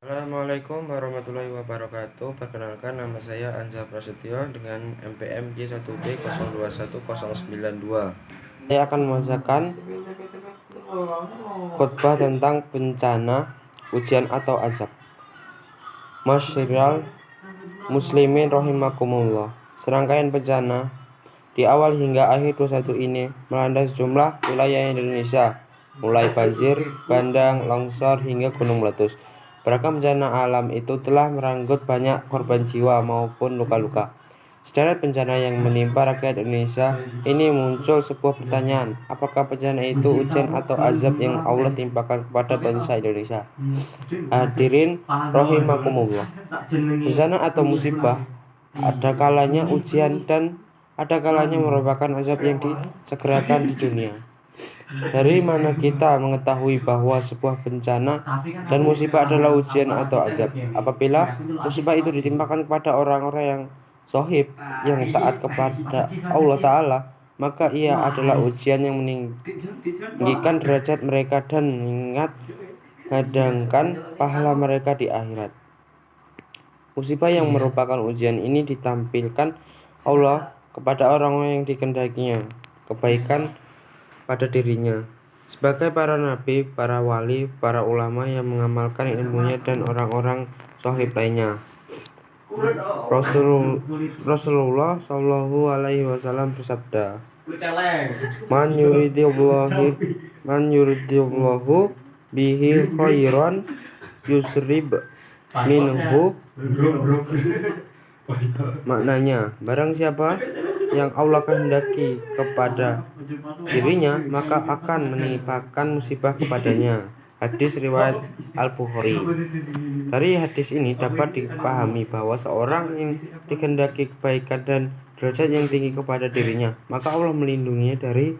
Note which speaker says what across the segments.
Speaker 1: Assalamualaikum warahmatullahi wabarakatuh. Perkenalkan, nama saya Anja Prasetyo dengan NPM J1B021092. Saya akan membacakan khotbah tentang bencana, ujian atau azab. Masyiral muslimin rahimakumullah. Serangkaian bencana di awal hingga akhir 21 ini melanda sejumlah wilayah Indonesia, mulai banjir, bandang, longsor hingga gunung meletus. Beragam bencana alam itu telah merenggut banyak korban jiwa maupun luka-luka. Sederet bencana yang menimpa rakyat Indonesia ini muncul sebuah pertanyaan, apakah bencana itu ujian atau azab yang Allah timpakan kepada bangsa Indonesia? Hadirin rahimakumullah. Bencana atau musibah ada kalanya ujian dan ada kalanya merupakan azab yang disegerakan di dunia. Dari mana kita mengetahui bahwa sebuah bencana dan musibah adalah ujian atau azab? Apabila musibah itu ditimpakan kepada orang-orang yang shohib, yang taat kepada Allah Ta'ala, maka ia adalah ujian yang meninggikan derajat mereka dan mengingat kadangkan pahala mereka di akhirat. Musibah yang merupakan ujian ini ditampilkan Allah kepada orang-orang yang dikehendakinya kebaikan pada dirinya, sebagai para nabi, para wali, para ulama yang mengamalkan ilmunya dan orang-orang shohib lainnya. Rasulullah Shallallahu Alaihi Wasallam bersabda, Man yuridillahu bihi khairan yusrib minhu. Maknanya, barang siapa yang Allah kehendaki kepada dirinya, maka akan menimpakan musibah kepadanya. Hadis riwayat Al-Bukhari. Dari hadis ini dapat dipahami bahwa seorang yang dikehendaki kebaikan dan derajat yang tinggi kepada dirinya, maka Allah melindunginya dari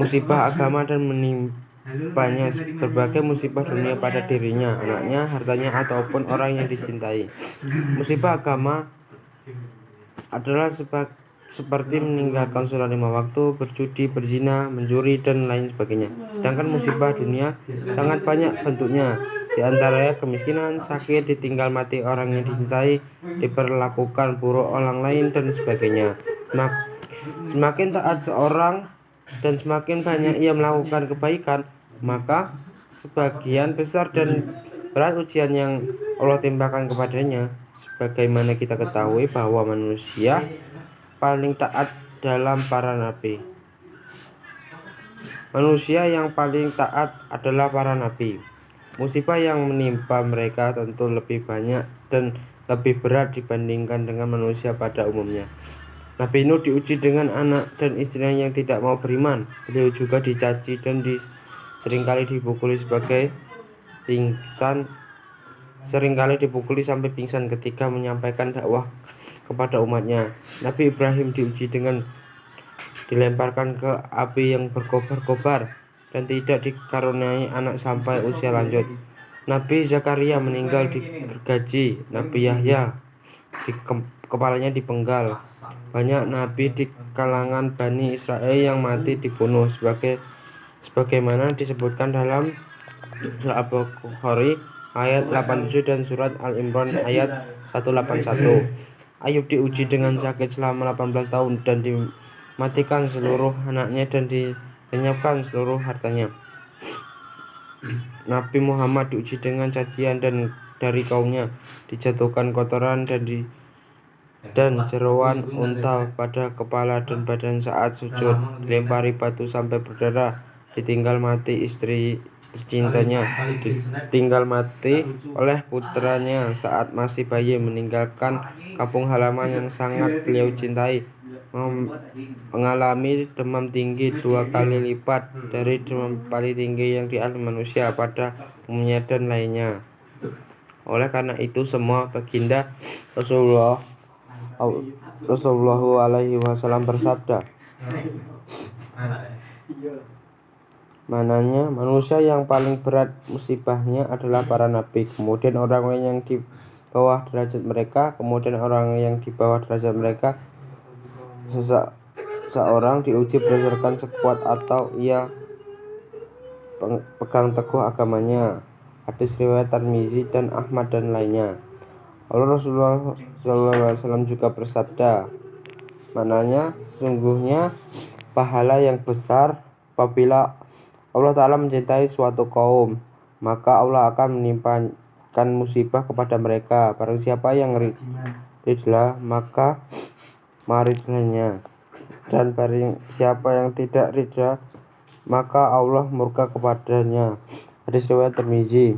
Speaker 1: musibah agama dan menimpanya berbagai musibah dunia pada dirinya, anaknya, hartanya, ataupun orang yang dicintai. Musibah agama adalah seperti meninggalkan sholat 5 waktu, berjudi, berzina, mencuri, dan lain sebagainya. Sedangkan musibah dunia sangat banyak bentuknya, di antaranya kemiskinan, sakit, ditinggal mati orang yang dicintai, diperlakukan buruk orang lain, dan sebagainya. Semakin taat seorang dan semakin banyak ia melakukan kebaikan, maka sebagian besar dan berat ujian yang Allah timpakan kepadanya. Sebagaimana kita ketahui bahwa manusia paling taat dalam para nabi. Manusia yang paling taat adalah para nabi. Musibah yang menimpa mereka tentu lebih banyak dan lebih berat dibandingkan dengan manusia pada umumnya. Nabi Nuh diuji dengan anak dan istrinya yang tidak mau beriman. Beliau juga dicaci dan seringkali dipukuli sampai pingsan ketika menyampaikan dakwah kepada umatnya. Nabi Ibrahim diuji dengan dilemparkan ke api yang berkobar-kobar dan tidak dikaruniai anak sampai usia lanjut. Nabi Zakaria meninggal digergaji. Nabi Yahya kepalanya dipenggal. Banyak nabi di kalangan Bani Israel yang mati dibunuh sebagaimana disebutkan dalam Surah Al-Bukhari ayat 87 dan Surat Al-Imran ayat 181. Ayub diuji dengan sakit selama 18 tahun dan dimatikan seluruh anaknya dan dilenyapkan seluruh hartanya. Nabi Muhammad diuji dengan cacian dan dari kaumnya, dijatuhkan kotoran dan jeroan unta pada kepala dan badan saat sujud, dilempari batu sampai berdarah, ditinggal mati istri tercintanya, ditinggal mati oleh putranya saat masih bayi, meninggalkan kampung halaman yang sangat beliau cintai, mengalami demam tinggi 2 kali lipat dari demam paling tinggi yang dialami manusia pada umumnya, dan lainnya. Oleh karena itu, semua baginda Rasulullah Alaihi Wasallam bersabda, mananya manusia yang paling berat musibahnya adalah para nabi, kemudian orang-orang yang di bawah derajat mereka, kemudian orang yang di bawah derajat mereka. Seorang diuji berdasarkan sekuat atau ia pegang teguh agamanya. Hadis riwayat Tirmizi dan Ahmad dan lainnya. Allah Rasulullah SAW juga bersabda, maknanya sungguhnya pahala yang besar apabila Allah Ta'ala mencintai suatu kaum, maka Allah akan menimpakan musibah kepada mereka. Barang siapa yang ridha, maka maridhanya, dan barang siapa yang tidak ridha, maka Allah murka kepadanya. Hadis riwayat Tirmizi.